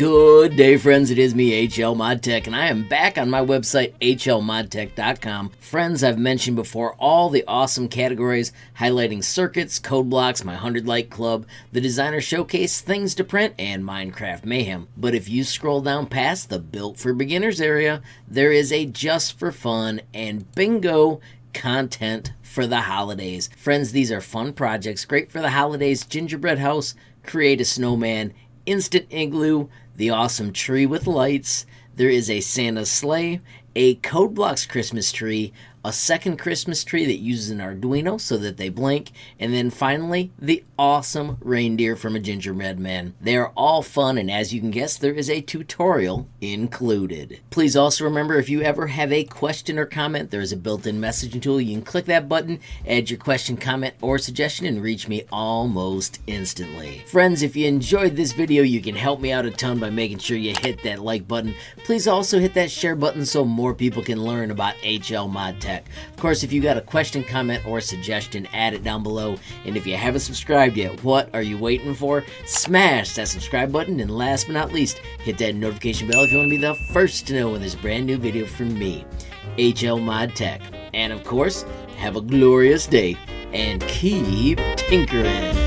Good day, friends. It is me, HLModTech, and I am back on my website, HLModTech.com. Friends, I've mentioned before all the awesome categories highlighting circuits, code blocks, my 100 Like Club, the Designer Showcase, Things to Print, and Minecraft Mayhem. But if you scroll down past the Built for Beginners area, there is a Just for Fun and bingo content for the holidays. Friends, these are fun projects, great for the holidays: gingerbread house, create a snowman, instant igloo, the awesome tree with lights. There is a Santa sleigh, a Code Blocks Christmas tree, a second Christmas tree that uses an Arduino so that they blink, and then finally, the awesome reindeer from a gingerbread man. They are all fun, and as you can guess, there is a tutorial included. Please also remember, if you ever have a question or comment, there is a built-in messaging tool. You can click that button, add your question, comment, or suggestion, and reach me almost instantly. Friends, if you enjoyed this video, you can help me out a ton by making sure you hit that like button. Please also hit that share button so more people can learn about HLModTech. Of course, if you got a question, comment, or suggestion, add it down below. And if you haven't subscribed yet, what are you waiting for? Smash that subscribe button, and last but not least, hit that notification bell if you want to be the first to know when there's a brand new video from me, HLModTech. And of course, have a glorious day and keep tinkering.